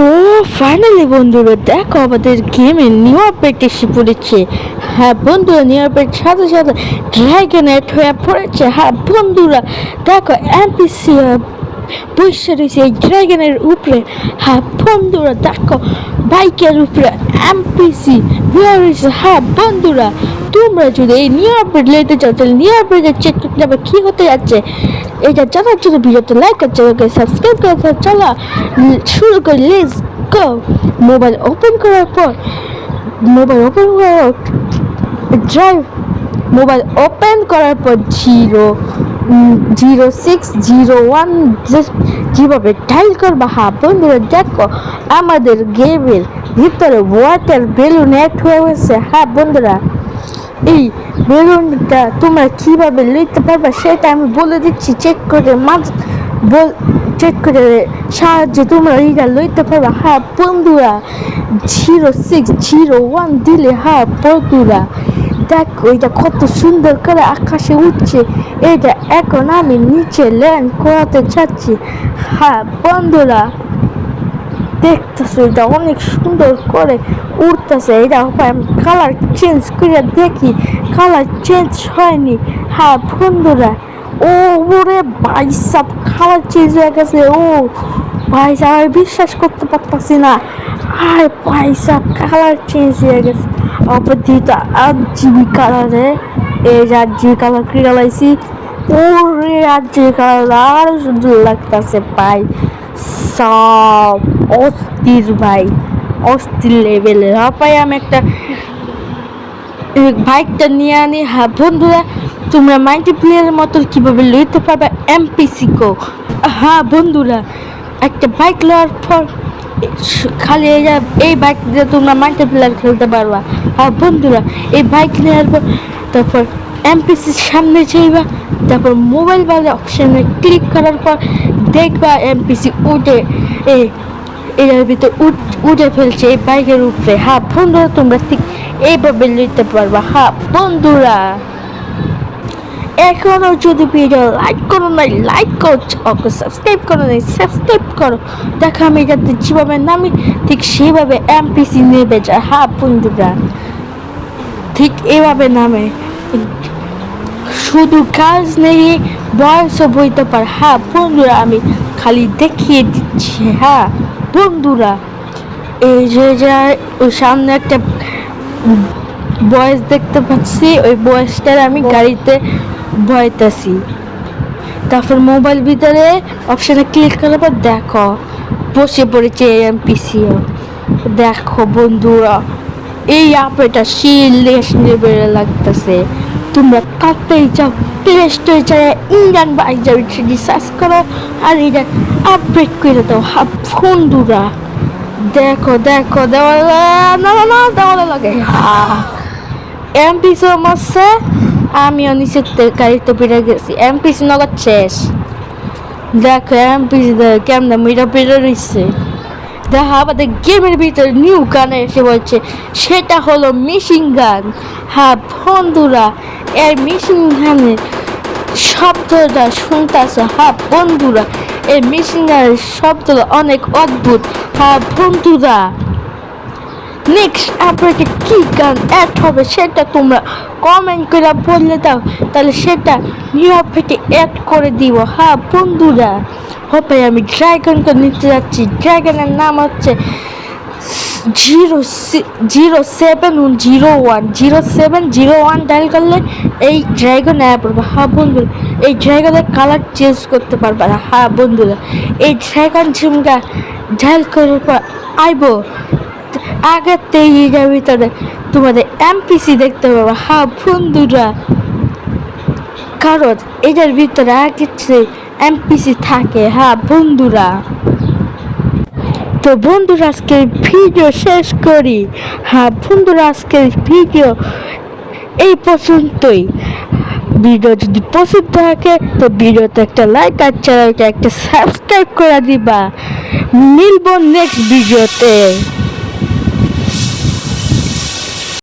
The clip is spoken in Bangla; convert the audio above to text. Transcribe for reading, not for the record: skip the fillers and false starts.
তো ফাইনালি বন্ধুরা দেখো আমাদের গেমে নিউ আপডেট এসে পড়েছে। হ্যাঁ বন্ধুরা, নিউ আপডেট সাথে সাথে ড্রাগন অ্যাড হয়ে পড়েছে। হ্যাঁ বন্ধুরা দেখো এমপিসি বসে রয়েছে এই ড্রাগনের উপরে। হ্যাঁ বন্ধুরা দেখো বাইকের উপরে এমপিসি বসে রয়েছে। হ্যাঁ বন্ধুরা, তোমরা যদি এই নিউ আপডেট নিতে চাও তাহলে নিউ আপডেট চেক করতে যাবে কি হতে যাচ্ছে এটা জানার জন্য ভিডিওতে লাইক আর চ্যানেলকে সাবস্ক্রাইব করে চলো শুরু করি। Let's go. মোবাইল ওপেন করার পর ড্রাইভ মোবাইল ওপেন করার পর 0601 যেভাবে ডায়াল করবা। হ্যাঁ বন্ধুরা দেখো আমাদের গেমের ভিতরে ওয়াটার বেলুন অ্যাড হয়ে গেছে। হ্যাঁ বন্ধুরা, এই বেলুনটা তোমরা কিভাবে নিতে পারবে সেটা আমি বলে দিচ্ছি। চেক করে সাহায্যে তোমরা এইটা লইতে পারবে। হ্যাঁ বন্ধুরা 0601 দিলে। হ্যাঁ বন্ধুরা দেখো এটা কত সুন্দর করে আকাশে উঠছে। এটা এখন আমি নিচে ল্যান্ড করাতে চাচ্ছি। হ্যাঁ বন্ধুরা দেখতেছে এটা অনেক সুন্দর করে উঠতেছে। এটা আমি কালার চেঞ্জ করে দেখি, কালার চেঞ্জ হয়নি। হ্যাঁ বন্ধুরা, ও ওরে ভাই সাব কালার চেঞ্জ হয়ে গেছে। ও ভাই সাব আমি বিশ্বাস করতে পারতাছি না। আর ভাই সাব কালার চেঞ্জ হয়ে গেছে। অপরদিকে 8GB কালারে এই যে 8GB কালার কিনে লাইছি। ওরে 8GB কালার আরো সুন্দর লাগতেছে ভাই সব অস্থির ভাই, অস্থির লেভেলের। ভাই আমি একটা বাইকটা নিয়ে আনি। হ্যাঁ বন্ধুরা, তোমরা মাল্টিপ্লেয়ারের মতো কিভাবে লইতে পারবে এমপিসি কো। হ্যাঁ বন্ধুরা, একটা বাইক লওয়ার পর খালি এই বাইক দিয়ে তোমরা মাল্টিপ্লেয়ার খেলতে পারবা। হ্যাঁ বন্ধুরা, এই বাইক নেওয়ার পর তারপর এমপিসির সামনে যাইবা, তারপর মোবাইল বাজে অপশানে ক্লিক করার পর দেখবা এমপিসি উঠে এটার ভিতরে উঠে ফেলছে এই বাইকের উপরে। হ্যাঁ বন্ধুরা, তোমরা ঠিক এইভাবে নিতে পারবা। হ্যাঁ বন্ধুরা, এখনো যদি ভিডিও লাইক করো নাই লাইক করো, ওকে সাবস্ক্রাইব করো নাই সাবস্ক্রাইব করো। দেখো আমি যাতে যেভাবে নামি ঠিক সেভাবে এমপিসি নেবে যায়। হ্যাঁ বন্ধুরা ঠিক এভাবে নামে, শুধু কাজ নেই বয়সও বইতে পারে। হ্যাঁ বন্ধুরা আমি খালি দেখিয়ে দিচ্ছি। হ্যাঁ বন্ধুরা এই যে ওই সামনে একটা বয়স দেখতে পাচ্ছি, ওই বয়সটার আমি গাড়িতে বইতেছি। তারপর মোবাইল ভিতরে অপশানে ক্লিক করার পর দেখো বসে পড়েছে এমপিসিও। দেখো বন্ধুরা এই আপডেটটা সিরিয়াস লেভেলে লাগতেছে। তোমরা কাটতেই চাও প্লে স্টোরে চাই ইন্ডিয়ান বাইক যাবে সার্চ করো আর এটা আপডেট করে দাও। হ্যাঁ বন্ধুরা দেখো দেখো দেওয়ালে লাগে। হ্যাঁ এমপিসি মারছে, আমিও নিচের গাড়িতে বেড়ে গেছি। এমপিসি নগদ শেষ। দেখো এমপিসি কেমন মিটা বেড়ে রয়েছে। দেখো আমাদের গেমের ভিতরে নিউ গান এসে বলছে, সেটা হলো মেশিন গান। হ্যাঁ বন্ধুরা এই মেশিন গানের শব্দটা শুনতেছে। হ্যাঁ বন্ধুরা এই মেশিন গানের শব্দটা অনেক অদ্ভুত। হ্যাঁ বন্ধুরা নেক্সট আপডেটে কি গান অ্যাড হবে সেটা তোমরা কমেন্ট করে বললে দাও, তাহলে সেটা নিউ আপডেটে অ্যাড করে দিব। হ্যাঁ বন্ধুরা হবে আমি ড্রাগনকে নিতে যাচ্ছি। ড্রাগনের নাম হচ্ছে 0701 ডায়াল করলে এই ড্রাগন অ্যাপ পড়বে। হ্যাঁ বন্ধুরা এই ড্রাগনের কালার চেঞ্জ করতে পারবে না। হ্যাঁ বন্ধুরা এই ড্রাগন ঝিমকা ডায়াল করার পর আইব আগের এইটার ভিতরে তোমাদের এমপিসি দেখতে পাবো। হ্যাঁ বন্ধুরা কারণ এটার ভিতরে আগে এমপিসি থাকে। হ্যাঁ বন্ধুরা তো বন্ধুরা আজকের ভিডিও শেষ করি। হ্যাঁ বন্ধুরা আজকের ভিডিও এই পর্যন্তই। ভিডিও যদি পছন্দ থাকে তো ভিডিওতে একটা লাইক আর চ্যানেলটা একটা সাবস্ক্রাইব করে দিবা। মিলবো নেক্সট ভিডিওতে।